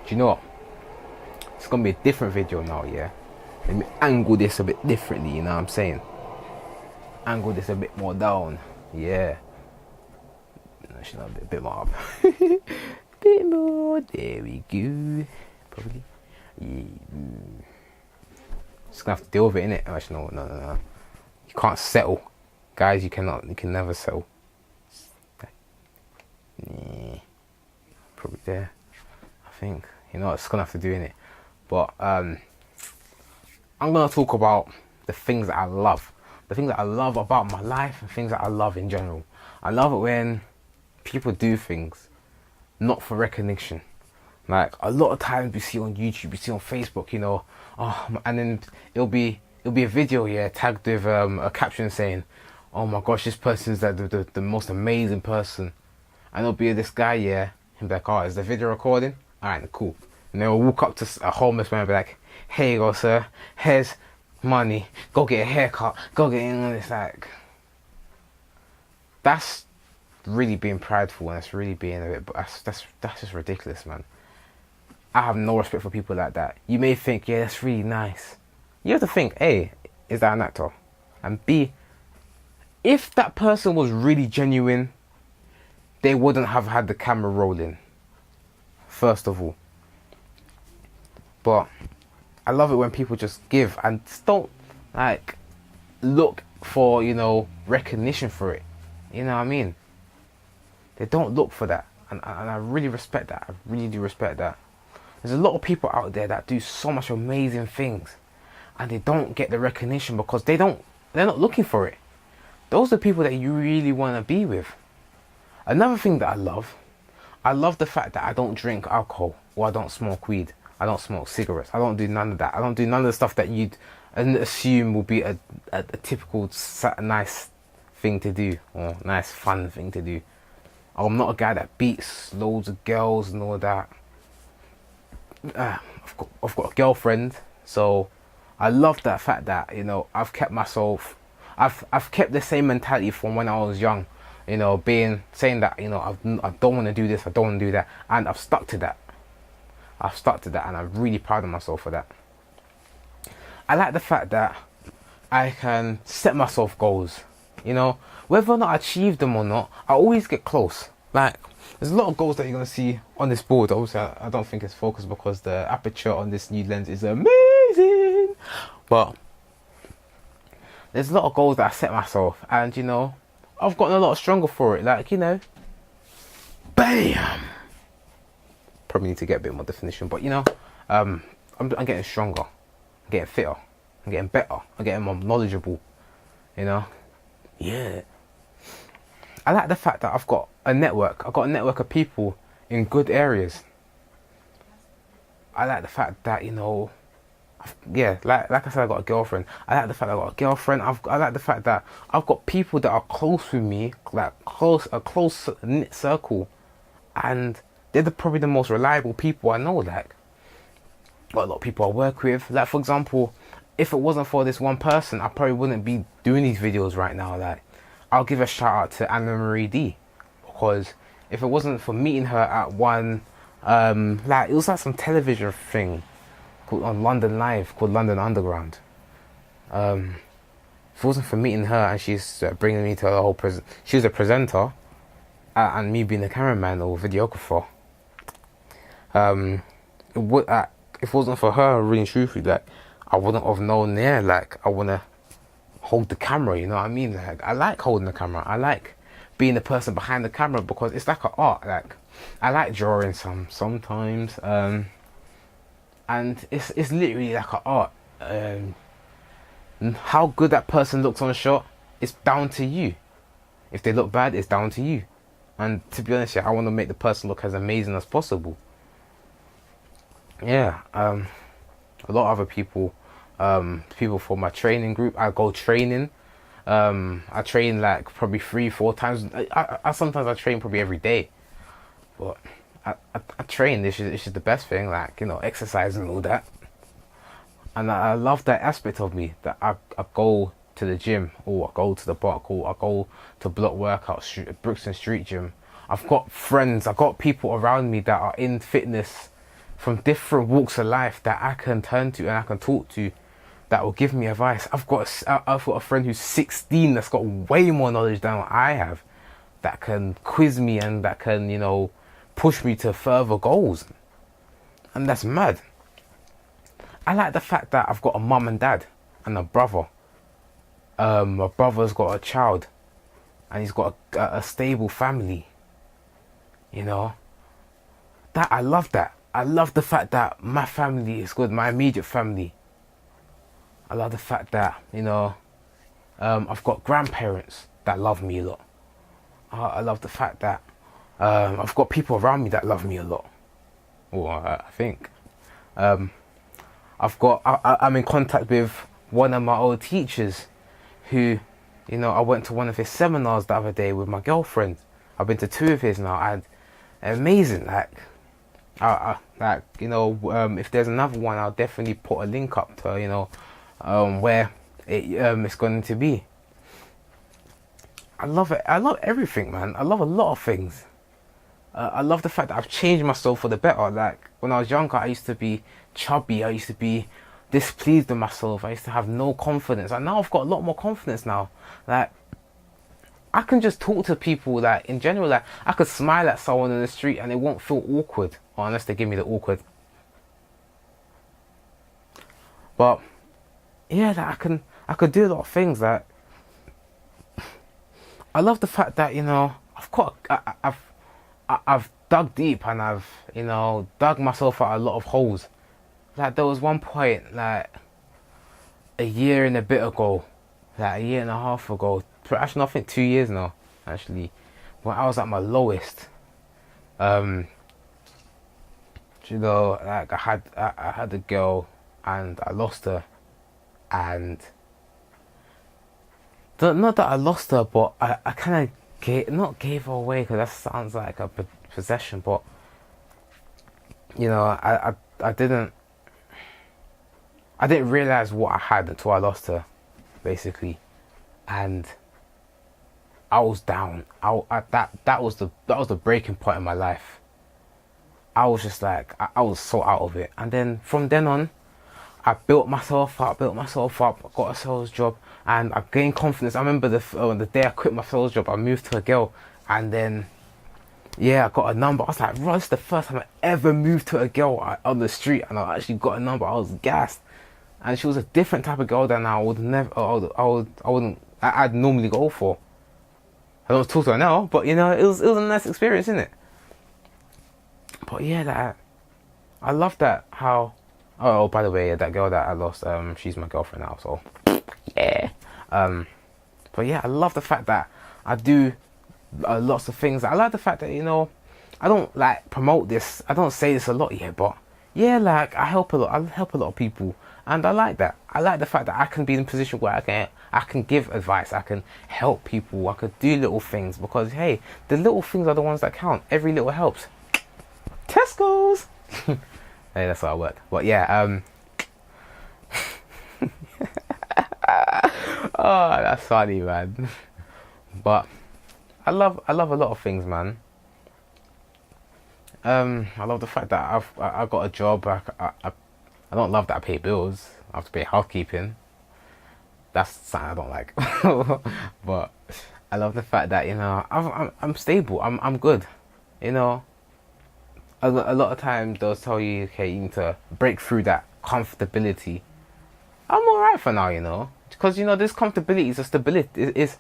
Do you know what? It's gonna be a different video now, yeah? Let me angle this a bit differently, you know what I'm saying? Angle this a bit more down, yeah. Actually, no, a bit more up. Bit more, there we go. Probably. Yeah. Just gonna have to deal with it, innit? Actually, no. You can't settle. Guys, you can never settle. Yeah. Probably there. I think. You know, it's gonna have to do in it. But I'm gonna talk about the things that I love. The things that I love about my life and things that I love in general. I love it when people do things not for recognition. Like a lot of times we see on YouTube, we see on Facebook, you know, and then it'll be a video, yeah, tagged with a caption saying, "Oh my gosh, this person's the most amazing person," and it'll be this guy, yeah, he'll be like, "Oh, is the video recording? All right, cool." And they'll walk up to a homeless man and be like, "Here you go, sir. Here's money. Go get a haircut. Go get," and it's like, that's really being prideful, and that's really being a bit. But that's just ridiculous, man. I have no respect for people like that. You may think, yeah, that's really nice. You have to think, A, is that an actor? And B, if that person was really genuine, they wouldn't have had the camera rolling. First of all. But I love it when people just give and just don't like look for, you know, recognition for it. You know what I mean? They don't look for that. And I really respect that. I really do respect that. There's a lot of people out there that do so much amazing things and they don't get the recognition because they're not looking for it. Those are the people that you really want to be with. Another thing that I love the fact that I don't drink alcohol or I don't smoke weed. I don't smoke cigarettes. I don't do none of that. I don't do none of the stuff that you'd assume will be a typical nice thing to do or nice fun thing to do. I'm not a guy that beats loads of girls and all that. I've got a girlfriend, so I love that fact that, you know, I've kept the same mentality from when I was young, you know, saying that, you know, I don't want to do this, I don't want to do that, and I've stuck to that, and I'm really proud of myself for that. I like the fact that I can set myself goals, you know, whether or not I achieve them or not, I always get close. Like, there's a lot of goals that you're going to see on this board. Obviously, I don't think it's focused because the aperture on this new lens is amazing. But there's a lot of goals that I set myself. And, you know, I've gotten a lot stronger for it. Like, you know, bam! Probably need to get a bit more definition. But, you know, I'm getting stronger. I'm getting fitter. I'm getting better. I'm getting more knowledgeable. You know? Yeah. I like the fact that I've got a network. I've got a network of people in good areas. I like the fact that, you know, like I said, I got a girlfriend. I like the fact that I got a girlfriend. I like the fact that I've got people that are close with me, like a close knit circle, and they're probably the most reliable people I know. Like, got a lot of people I work with. Like, for example, if it wasn't for this one person, I probably wouldn't be doing these videos right now. Like, I'll give a shout out to Anna Marie D, because if it wasn't for meeting her at one, like, it was like some television thing called on London Live called London Underground. If it wasn't for meeting her and she's bringing me to the whole she was a presenter, and me being a cameraman or videographer. If it wasn't for her, really and truthfully, like, I wouldn't have known there. Like, I wanna hold the camera, you know what I mean? Like, I like holding the camera. I like being the person behind the camera because it's like an art. Like, I like drawing sometimes, and it's literally like an art. How good that person looks on a shot, it's down to you. If they look bad, it's down to you. And to be honest, yeah, I want to make the person look as amazing as possible. Yeah, a lot of other people, people from my training group, I go training. I train like probably 3-4 times. I sometimes I train probably every day, but I train. This is the best thing, like, you know, exercise and all that. And I love that aspect of me, that I go to the gym, or I go to the park, or I go to block workouts, Brixton Street Gym. I've got friends, I've got people around me that are in fitness from different walks of life that I can turn to and I can talk to that will give me advice. I've got a friend who's 16 that's got way more knowledge than what I have, that can quiz me and that can, push me to further goals. And that's mad. I like the fact that I've got a mum and dad and a brother. My brother's got a child and he's got a stable family. That I love that. I love the fact that my family is good, my immediate family. I love the fact that, I've got grandparents that love me a lot. I love the fact that I've got people around me that love me a lot. Well, I think. I'm in contact with one of my old teachers who, I went to one of his seminars the other day with my girlfriend. I've been to 2 of his now, and amazing. If there's another one, I'll definitely put a link up to, where it's going to be. I love it. I love everything, man. I love a lot of things. I love the fact that I've changed myself for the better. Like, when I was younger, I used to be chubby. I used to be displeased with myself. I used to have no confidence. And now I've got a lot more confidence now. Like, I can just talk to people, like, in general. Like, I could smile at someone in the street and it won't feel awkward. Or unless they give me the awkward. But, yeah, like, I could do a lot of things. Like, I love the fact that, I've dug deep and I've, dug myself out a lot of holes. Like, there was one point, like, a year and a bit ago, like a year and a half ago, actually, I think 2 years now, actually, when I was at my lowest. Like, I had a girl and I lost her, and not that I lost her, but I kind of not gave her away, because that sounds like a possession, but I didn't realize what I had until I lost her, basically, and I was down. That was the breaking point in my life. I was just like, I was so out of it, and then from then on, I built myself up, got a sales job, and I gained confidence. I remember the day I quit my sales job, I moved to a girl, and then, yeah, I got a number. I was like, bro, this is the first time I ever moved to a girl on the street, and I actually got a number. I was gassed, and she was a different type of girl than I would never, I'd normally go for. I don't talk to her now, but it was a nice experience, isn't it? But yeah, I love that how. Oh, by the way, that girl that I lost, she's my girlfriend now, so yeah. But yeah, I love the fact that I do lots of things. I like the fact that I don't like promote this. I don't say this a lot yet, but yeah, like I help a lot. I help a lot of people, and I like that. I like the fact that I can be in a position where I can give advice. I can help people. I could do little things, because hey, the little things are the ones that count. Every little helps. Tesco's. Hey, that's how I work. But yeah, oh, that's funny, man. But I love a lot of things, man. I love the fact that I got a job. I don't love that I pay bills. I have to pay housekeeping. That's something I don't like. But I love the fact that I'm stable. I'm good. A lot of times they'll tell you, okay, you need to break through that comfortability. I'm alright for now, because this comfortability is a stability. This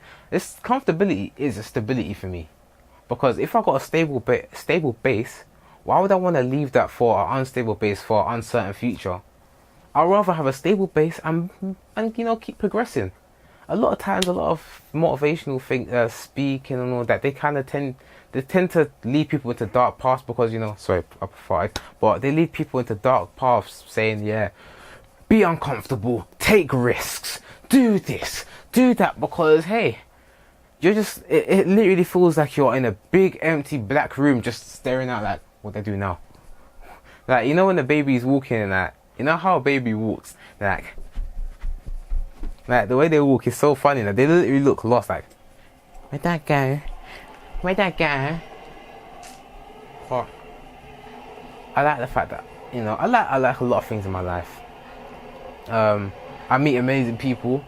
comfortability is a stability for me, because if I got a stable base, why would I want to leave that for an unstable base for an uncertain future? I'd rather have a stable base and keep progressing. A lot of times, a lot of motivational speaking and all that, they tend to lead people into dark paths, because sorry, up 5, but they lead people into dark paths, saying, yeah, be uncomfortable, take risks, do this, do that, because hey, you're just it literally feels like you're in a big empty black room just staring out like, what they do now? Like, when the baby's walking and that, how a baby walks, like the way they walk is so funny. Like, they literally look lost, like, where'd that go? Where'd that go? Oh, I like the fact that I like a lot of things in my life. I meet amazing people.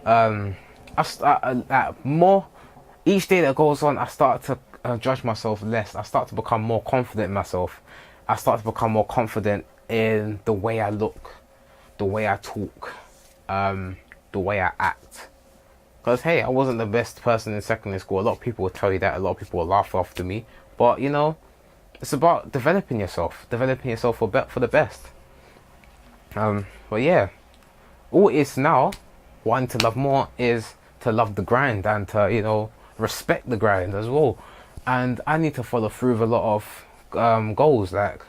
Um, more each day that goes on, I start to judge myself less. I start to become more confident in myself. I start to become more confident in the way I look, the way I talk, the way I act. Because hey, I wasn't the best person in secondary school. A lot of people will tell you that. A lot of people will laugh after me. But it's about developing yourself for the best. But yeah, all it is now, wanting to love more, is to love the grind and to respect the grind as well. And I need to follow through with a lot of goals, like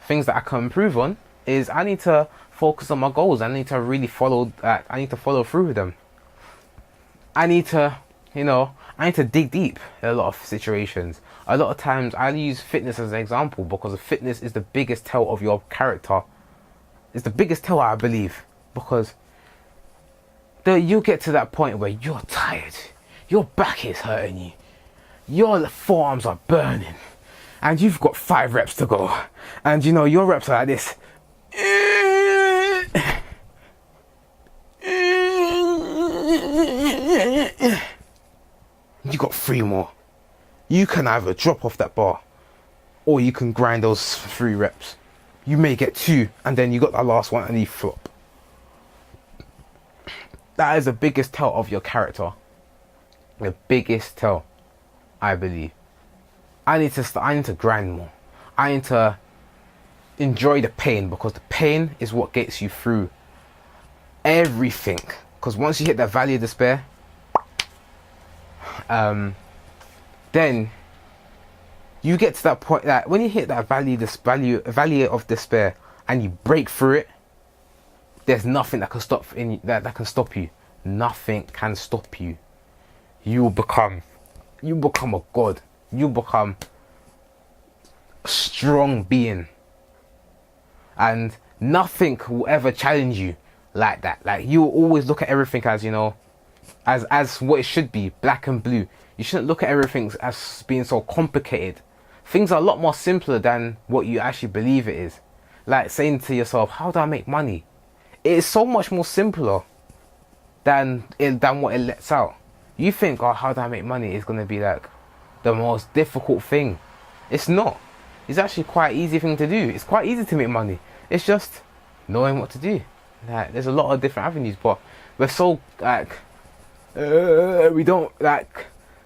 things that I can improve on. Is I need to focus on my goals. I need to really follow. I need to follow through with them. I need to, I need to dig deep in a lot of situations. A lot of times I use fitness as an example because fitness is the biggest tell of your character. It's the biggest tell, I believe, because you get to that point where you're tired, your back is hurting you, your forearms are burning, and you've got 5 reps to go, and your reps are like this. You got 3 more. You can either drop off that bar or you can grind those 3 reps. You may get 2 and then you got that last one and you flop. That is the biggest tell of your character. The biggest tell, I believe. I need to grind more. I need to enjoy the pain, because the pain is what gets you through everything. Because once you hit that valley of despair, then you get to that point that when you hit that valley of despair and you break through it, there's nothing that can stop you. Nothing can stop you. You become a god. You become a strong being, and nothing will ever challenge you like that. Like, you will always look at everything as as what it should be, black and blue. You shouldn't look at everything as being so complicated. Things are a lot more simpler than what you actually believe it is. Like saying to yourself, how do I make money? It is so much more simpler than what it lets out. You think, oh, how do I make money is going to be like the most difficult thing. It's not. It's actually quite an easy thing to do. It's quite easy to make money. It's just knowing what to do. Like, there's a lot of different avenues, but we're so we don't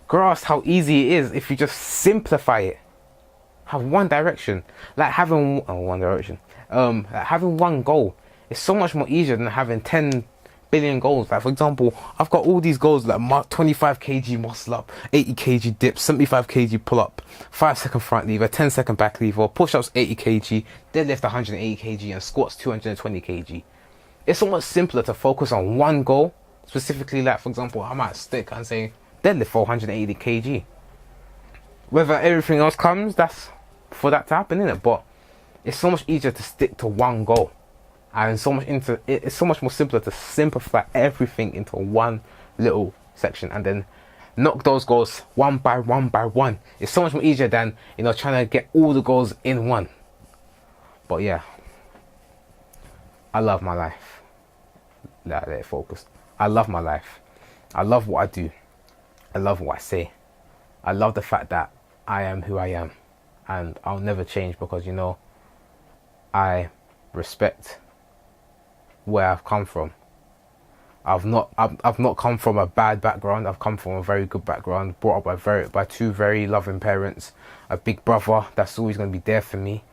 grasp how easy it is if you just simplify it. Have one direction, like having having one goal is so much more easier than having 10 billion goals. Like, for example, I've got all these goals like 25 kg muscle up, 80 kg dip, 75 kg pull up, 5-second front lever, 10-second back lever, push-ups 80 kg, deadlift 180 kg, and squats 220 kg. It's so much simpler to focus on one goal. Specifically, like, for example, I might stick and say deadlift 480 kg. Whether everything else comes, that's for that to happen, innit? But it's so much easier to stick to one goal, and it's so much more simpler to simplify everything into one little section and then knock those goals one by one. It's so much more easier than trying to get all the goals in one. But yeah, I love my life. Let it focus. I love my life. I love what I do. I love what I say. I love the fact that I am who I am, and I'll never change, because I respect where I've come from. I've not come from a bad background. I've come from a very good background, brought up by 2 very loving parents, a big brother that's always going to be there for me,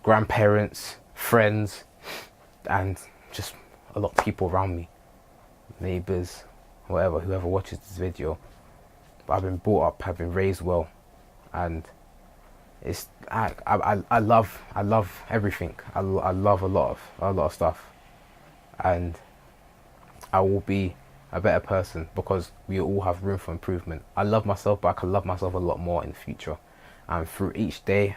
grandparents, friends, and just a lot of people around me, neighbors, whoever watches this video. But I've been brought up, I've been raised well, and it's I love everything. I love a lot of stuff, and I will be a better person because we all have room for improvement. I love myself, but I can love myself a lot more in the future, and through each day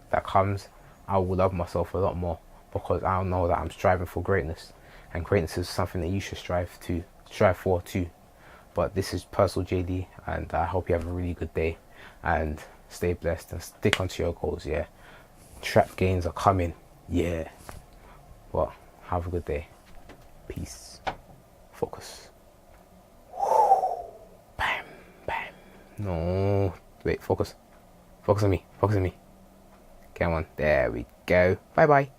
that comes, I will love myself a lot more, because I know that I'm striving for greatness, and greatness is something that you should strive for too. But this is Personal JD, and I hope you have a really good day, and stay blessed and stick onto your goals. Yeah, trap gains are coming. Yeah. Well, have a good day. Peace. Focus. Bam, bam. No. Wait, focus. Focus on me. Focus on me. Come on. There we go. Bye bye.